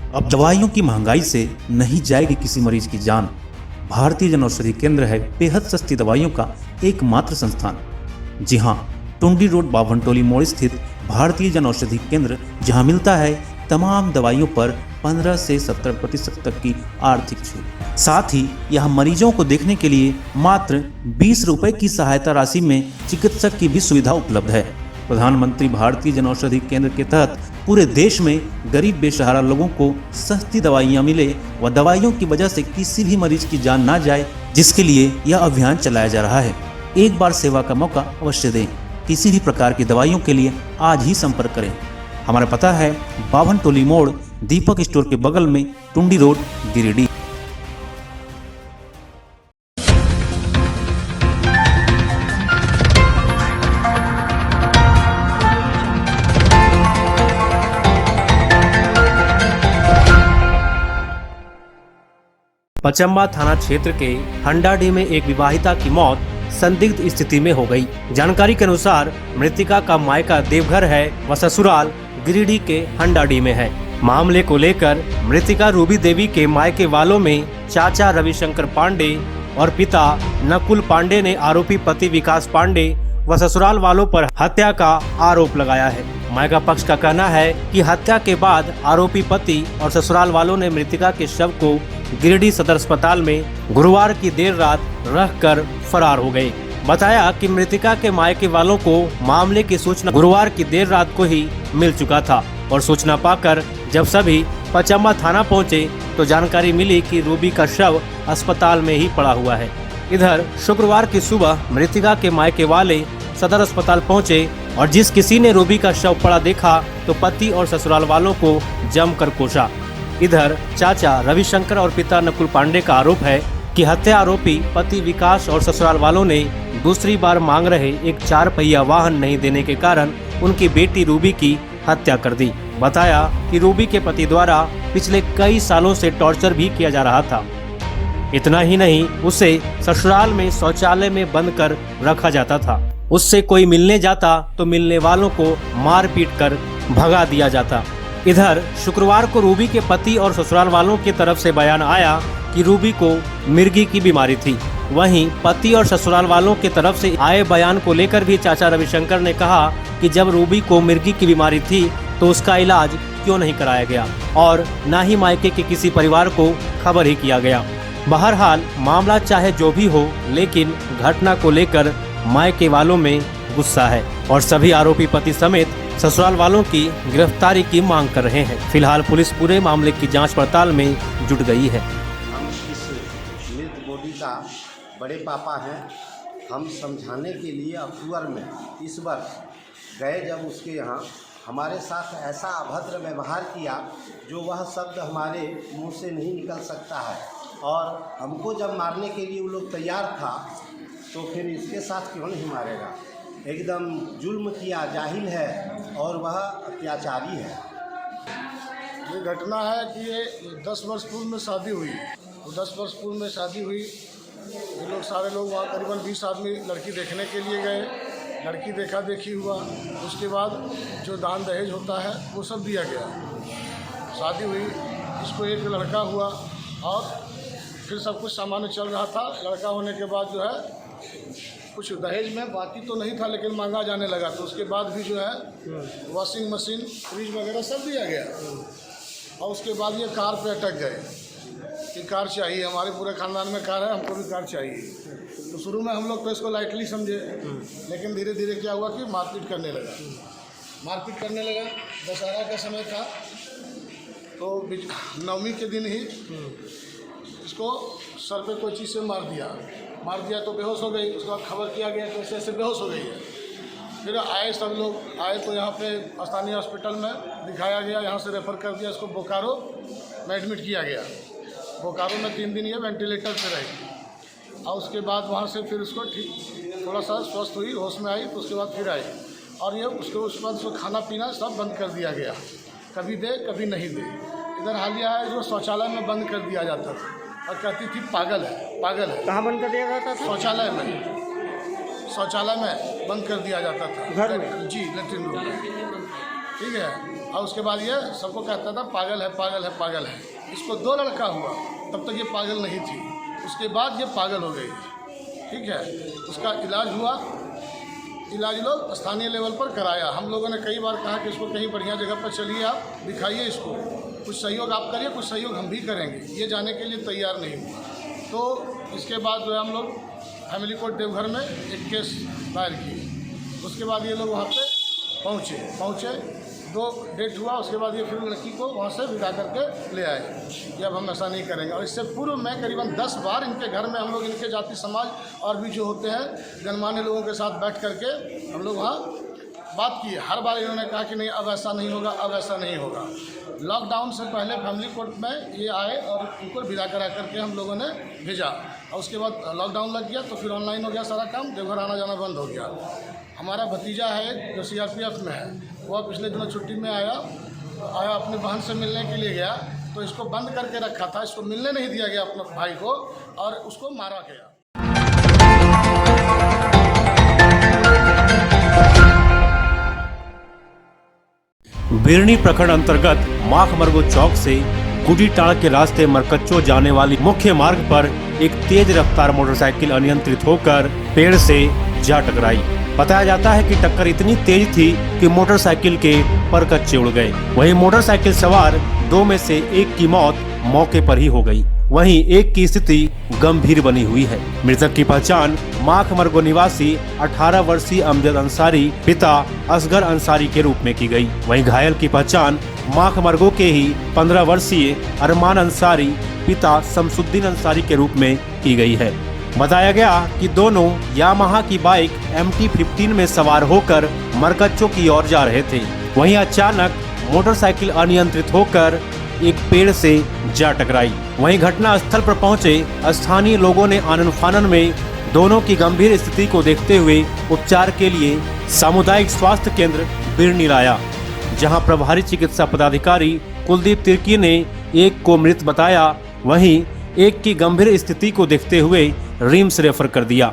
अब दवाइयों की महंगाई से नहीं जाएगी किसी मरीज की जान। भारतीय जन औषधि केंद्र है बेहद सस्ती दवाइयों का एकमात्र संस्थान। जी हाँ, टुंडी रोड बावनटोली मोड़ स्थित भारतीय जन औषधि केंद्र, जहाँ मिलता है तमाम दवाइयों पर 15 से 70% तक की आर्थिक छूट। साथ ही यहाँ मरीजों को देखने के लिए मात्र 20 रुपए की सहायता राशि में चिकित्सक की भी सुविधा उपलब्ध है। प्रधानमंत्री भारतीय जन औषधि केंद्र के तहत पूरे देश में गरीब बेसहारा लोगों को सस्ती दवाइयाँ मिले व दवाइयों की वजह से किसी भी मरीज की जान ना जाए, जिसके लिए यह अभियान चलाया जा रहा है। एक बार सेवा का मौका अवश्य दें। किसी भी प्रकार की दवाइयों के लिए आज ही संपर्क करें। हमारा पता है बावनटोली मोड़, दीपक स्टोर के बगल में, टुंडी रोड, गिरिडीह। पचम्बा थाना क्षेत्र के हंडाडी में एक विवाहिता की मौत संदिग्ध स्थिति में हो गई। जानकारी के अनुसार मृतिका का मायका देवघर है व ससुराल गिरिडीह के हंडाडी में है। मामले को लेकर मृतिका रूबी देवी के मायके वालों में चाचा रविशंकर पांडे और पिता नकुल पांडे ने आरोपी पति विकास पांडे व ससुराल वालों पर हत्या का आरोप लगाया है। मायका पक्ष का कहना है कि हत्या के बाद आरोपी पति और ससुराल वालों ने मृतिका के शव को गिरिडीह सदर अस्पताल में गुरुवार की देर रात रखकर फरार हो गए। बताया कि मृतिका के मायके वालों को मामले की सूचना गुरुवार की देर रात को ही मिल चुका था और सूचना पाकर जब सभी पचम्बा थाना पहुंचे तो जानकारी मिली कि रूबी का शव अस्पताल में ही पड़ा हुआ है। इधर शुक्रवार की सुबह मृतिका के मायके वाले सदर अस्पताल पहुंचे और जिस किसी ने रूबी का शव पड़ा देखा तो पति और ससुराल वालों को जमकर कोसा। इधर चाचा रविशंकर और पिता नकुल पांडे का आरोप है कि हत्या आरोपी पति विकास और ससुराल वालों ने दूसरी बार मांग रहे एक 4 पहिया वाहन नहीं देने के कारण उनकी बेटी रूबी की हत्या कर दी। बताया कि रूबी के पति द्वारा पिछले कई सालों से टॉर्चर भी किया जा रहा था। इतना ही नहीं, उसे ससुराल में शौचालय में बंद कर रखा जाता था। उससे कोई मिलने जाता तो मिलने वालों को मार पीट कर भगा दिया जाता। इधर शुक्रवार को रूबी के पति और ससुराल वालों की तरफ से बयान आया कि रूबी को मिर्गी की बीमारी थी। वहीं पति और ससुराल वालों की तरफ से आए बयान को लेकर भी चाचा रविशंकर ने कहा कि जब रूबी को मिर्गी की बीमारी थी तो उसका इलाज क्यों नहीं कराया गया और न ही मायके के किसी परिवार को खबर ही किया गया। बहरहाल मामला चाहे जो भी हो, लेकिन घटना को लेकर मायके वालों में गुस्सा है और सभी आरोपी पति समेत ससुराल वालों की गिरफ्तारी की मांग कर रहे हैं। फिलहाल पुलिस पूरे मामले की जांच पड़ताल में जुट गई है। हम इस मृत बॉडी का बड़े पापा हैं। हम समझाने के लिए अक्टूबर में इस वर्ष गए, जब उसके यहाँ हमारे साथ ऐसा अभद्र व्यवहार किया जो वह शब्द हमारे मुंह से नहीं निकल सकता है, और हमको जब मारने के लिए वो लोग तैयार था तो फिर इसके साथ क्यों नहीं मारेगा। एकदम जुल्म किया, जाहिल है और वह अत्याचारी है। ये घटना है कि ये 10 वर्ष पूर्व में शादी हुई। तो 10 वर्ष पूर्व में शादी हुई, ये लोग सारे लोग वहाँ करीबन 20 आदमी लड़की देखने के लिए गए। लड़की देखा देखी हुआ, उसके बाद जो दान दहेज होता है वो सब दिया गया। शादी हुई, इसको एक लड़का हुआ और फिर सब कुछ सामान्य चल रहा था। लड़का होने के बाद जो है कुछ दहेज में बाकी तो नहीं था, लेकिन मांगा जाने लगा। तो उसके बाद भी जो है वॉशिंग मशीन, फ्रिज वगैरह सब दिया गया। और उसके बाद ये कार पे अटक गए कि कार चाहिए, हमारे पूरे ख़ानदान में कार है, हमको भी कार चाहिए। तो शुरू में हम लोग तो इसको लाइटली समझे, लेकिन धीरे धीरे क्या हुआ कि मारपीट करने लगा। दशहरा का समय था, तो नवमी के दिन ही इसको सर पे कोई चीज़ से मार दिया तो बेहोश हो गई। उसके बाद खबर किया गया कि ऐसे बेहोश हो गई है। फिर आए, सब लोग आए तो यहाँ पे स्थानीय हॉस्पिटल में दिखाया गया, यहाँ से रेफ़र कर दिया, इसको बोकारो में एडमिट किया गया। बोकारो में 3 दिन ये वेंटिलेटर पे रही और उसके बाद वहाँ से फिर उसको ठीक थोड़ा सा स्वस्थ हुई, होश में आई, तो उसके बाद फिर आई। और ये उसके बाद उसको खाना पीना सब बंद कर दिया गया, कभी दे कभी नहीं दे। इधर हालिया है जो शौचालय में बंद कर दिया जाता था और कहती थी पागल है। कहाँ बंद कर दिया जाता था? शौचालय में बंद कर दिया जाता था, घर में। जी, लेट्रिन रूम में। ठीक है। और उसके बाद ये सबको कहता था पागल है पागल है पागल है। इसको 2 लड़का हुआ, तब तक ये पागल नहीं थी, उसके बाद ये पागल हो गई। ठीक है, उसका इलाज हुआ, इलाज लोग स्थानीय लेवल पर कराया। हम लोगों ने कई बार कहा कि इसको कहीं बढ़िया जगह पर चलिए, आप दिखाइए इसको, कुछ सहयोग आप करिए, कुछ सहयोग हम भी करेंगे। ये जाने के लिए तैयार नहीं हुआ। तो इसके बाद जो है हम लोग फैमिली कोर्ट देवघर में एक केस दायर किए। उसके बाद ये लोग वहाँ पे पहुँचे 2 डेट हुआ। उसके बाद ये फिर लड़की को वहाँ से विदा करके ले आए कि अब हम ऐसा नहीं करेंगे। और इससे पूर्व में करीबन 10 बार इनके घर में हम लोग इनके जाति समाज और भी जो होते हैं गणमान्य लोगों के साथ बैठ करके हम लोग वहाँ बात की। हर बार इन्होंने कहा कि नहीं अब ऐसा नहीं होगा, अब ऐसा नहीं होगा। लॉकडाउन से पहले फैमिली कोर्ट में ये आए और उनको विदा करा करके हम लोगों ने भेजा। और उसके बाद लॉकडाउन लग गया तो फिर ऑनलाइन हो गया सारा काम, देवघर आना जाना बंद हो गया। हमारा भतीजा है जो CRPF में है, वह पिछले दिनों छुट्टी में आया अपनी बहन से मिलने के लिए गया, तो इसको बंद करके रखा था, इसको मिलने नहीं दिया गया अपने भाई को और उसको मारा गया। बिरनी प्रखंड अंतर्गत माखमरगो चौक से गुडीटाड़ के रास्ते मरकच्चो जाने वाली मुख्य मार्ग पर एक तेज रफ्तार मोटरसाइकिल अनियंत्रित होकर पेड़ से जा टकराई। बताया जाता है कि टक्कर इतनी तेज थी कि मोटरसाइकिल के परकच्चे उड़ गए। वहीं मोटरसाइकिल सवार 2 में से एक की मौत मौके पर ही हो गई, वहीं एक की स्थिति गंभीर बनी हुई है। मृतक की पहचान माखमरगो निवासी 18 वर्षीय अमजद अंसारी पिता असगर अंसारी के रूप में की गई। वहीं घायल की पहचान माखमरगो के ही 15 वर्षीय अरमान अंसारी पिता शमसुद्दीन अंसारी के रूप में की गई है। बताया गया कि दोनों यामाहा की बाइक MT-15 में सवार होकर मरकच्चो की ओर जा रहे थे। वहीं अचानक मोटरसाइकिल अनियंत्रित होकर एक पेड़ से जा टकराई। वहीं घटना स्थल पर पहुंचे स्थानीय लोगों ने आनन फानन में दोनों की गंभीर स्थिति को देखते हुए उपचार के लिए सामुदायिक स्वास्थ्य केंद्र बिरनी लाया, जहां प्रभारी चिकित्सा पदाधिकारी कुलदीप तिर्की ने एक को मृत बताया, वहीं एक की गंभीर स्थिति को देखते हुए रिम्स रेफर कर दिया।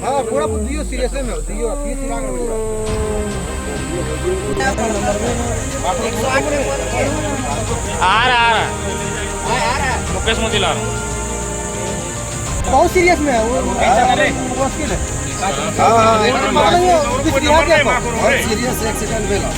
हाँ पूरा दियो सीरियस में दियो फीस आ रहा मुकेश मोतीलाल बहुत सीरियस में है वो मुश्किल है। सीरियस एक्सीडेंट भेला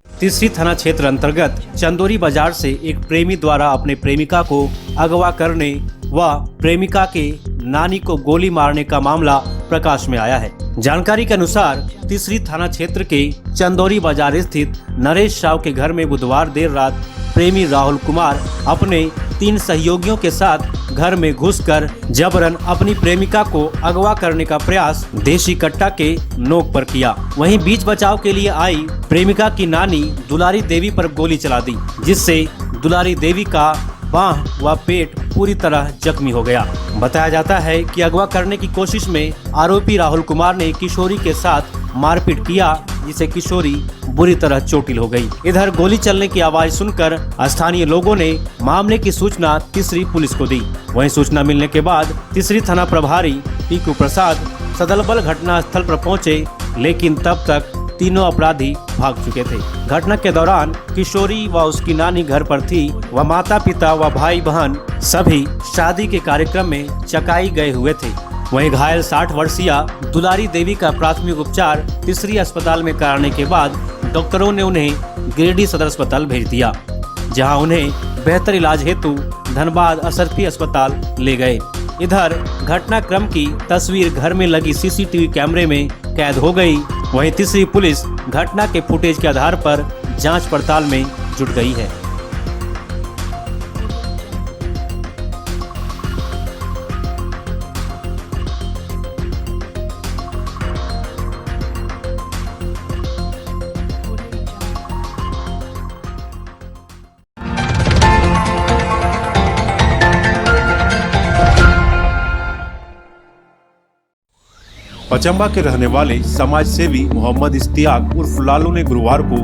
तीसरी थाना क्षेत्र अंतर्गत चंदोरी बाजार से एक प्रेमी द्वारा अपने प्रेमिका को अगवा करने व प्रेमिका के नानी को गोली मारने का मामला प्रकाश में आया है। जानकारी के अनुसार तीसरी थाना क्षेत्र के चंदोरी बाजार स्थित नरेश राव के घर में बुधवार देर रात प्रेमी राहुल कुमार अपने 3 सहयोगियों के साथ घर में घुसकर जबरन अपनी प्रेमिका को अगवा करने का प्रयास देशी कट्टा के नोक पर किया। वहीं बीच बचाव के लिए आई प्रेमिका की नानी दुलारी देवी पर गोली चला दी, जिससे दुलारी देवी का बांह व पेट पूरी तरह जख्मी हो गया। बताया जाता है कि अगवा करने की कोशिश में आरोपी राहुल कुमार ने किशोरी के साथ मारपीट किया, जिसे किशोरी बुरी तरह चोटिल हो गई। इधर गोली चलने की आवाज सुनकर स्थानीय लोगों ने मामले की सूचना तीसरी पुलिस को दी। वहीं सूचना मिलने के बाद तीसरी थाना प्रभारी पीकू प्रसाद सदलबल घटना स्थल पर पहुंचे, लेकिन तब तक तीनों अपराधी भाग चुके थे। घटना के दौरान किशोरी व उसकी नानी घर पर थी व माता पिता व भाई बहन सभी शादी के कार्यक्रम में चकाई गए हुए थे। वहीं घायल 60 वर्षीय दुलारी देवी का प्राथमिक उपचार तीसरी अस्पताल में कराने के बाद डॉक्टरों ने उन्हें गिरिडीह सदर अस्पताल भेज दिया, जहां उन्हें बेहतर इलाज हेतु धनबाद असरफी अस्पताल ले गए। इधर घटनाक्रम की तस्वीर घर में लगी सीसीटीवी कैमरे में कैद हो गई। वहीं तीसरी पुलिस घटना के फुटेज के आधार पर जांच पड़ताल में जुट गई है। पचम्बा के रहने वाले समाज सेवी मोहम्मद इश्तियाक उर्फ लालू ने गुरुवार को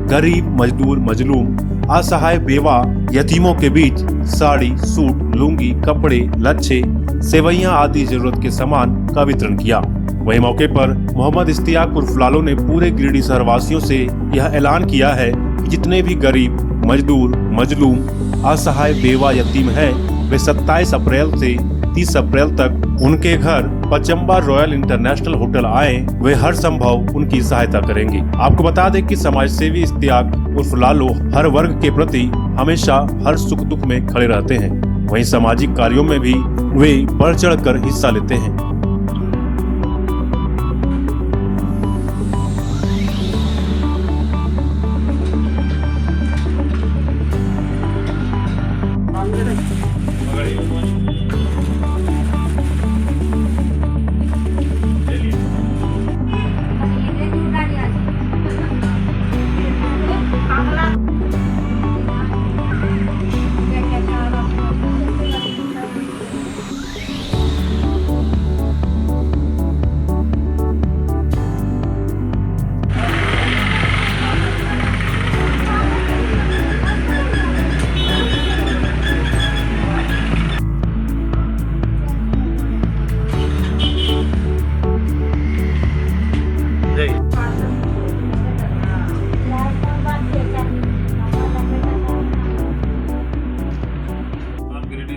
गरीब, मजदूर, मजलूम, असहाय, बेवा, यतीमों के बीच साड़ी, सूट, लुंगी, कपड़े, लच्छे, सेवैयां आदि जरूरत के सामान का वितरण किया। वही मौके पर मोहम्मद इश्तियाक उर्फ लालू ने पूरे गिरिडीह शहर वासियों से यह ऐलान किया है कि जितने भी गरीब, मजदूर, मजलूम, असहाय, बेवा, यतीम है वे 27 अप्रैल से 30 अप्रैल तक उनके घर पचम्बा रॉयल इंटरनेशनल होटल आए, वे हर संभव उनकी सहायता करेंगे। आपको बता दें कि समाज सेवी इश्तियाक उर्फ लालू हर वर्ग के प्रति हमेशा हर सुख दुख में खड़े रहते हैं। वहीं सामाजिक कार्यों में भी वे बढ़ चढ़ कर हिस्सा लेते हैं।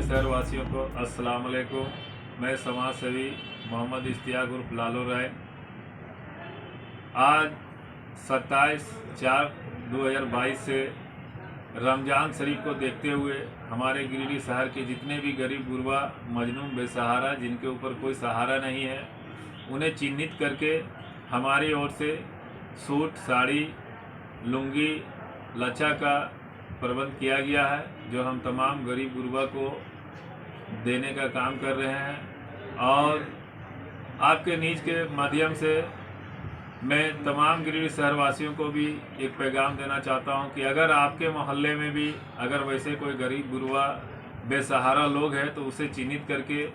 शहर वासियों को अस्सलाम वालेकुम। मैं समाज सेवी मोहम्मद इश्तियाक उर्फ लालू राय आज 27/4/2022 से रमज़ान शरीफ को देखते हुए हमारे गिरिडीह शहर के जितने भी गरीब गुरबा, मजलूम, बेसहारा, जिनके ऊपर कोई सहारा नहीं है, उन्हें चिन्हित करके हमारी ओर से सूट, साड़ी, लुंगी, लच्छा का प्रबंध किया गया है, जो हम तमाम गरीब गुरबा को देने का काम कर रहे हैं। और आपके न्यूज़ के माध्यम से मैं तमाम गिरिडीह शहर वासियों को भी एक पैगाम देना चाहता हूं कि अगर आपके मोहल्ले में भी अगर वैसे कोई गरीब गुरबा, बेसहारा लोग हैं तो उसे चिन्हित करके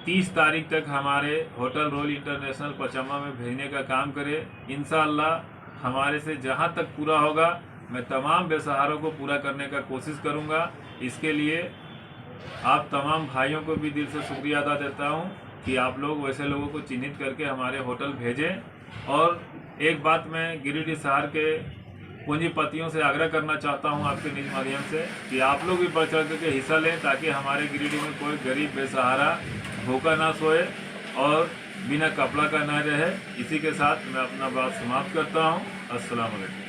30 तारीख तक हमारे होटल रॉयल इंटरनेशनल पचम्बा में भेजने का काम करें। इंशाअल्लाह हमारे से जहां तक पूरा होगा मैं तमाम बेसहारों को पूरा करने का कोशिश करूंगा। इसके लिए आप तमाम भाइयों को भी दिल से शुक्रिया अदा देता हूं कि आप लोग वैसे लोगों को चिन्हित करके हमारे होटल भेजें। और एक बात मैं गिरिडीह शहर के पूंजीपतियों से आग्रह करना चाहता हूं आपके निज माध्यम से कि आप लोग भी बढ़ चढ़ करके हिस्सा लें, ताकि हमारे गिरिडीह में कोई गरीब बेसहारा भूखा ना सोए और बिना कपड़ा का ना रहे। इसी के साथ मैं अपना बात समाप्त करता हूं। अस्सलाम वालेकुम।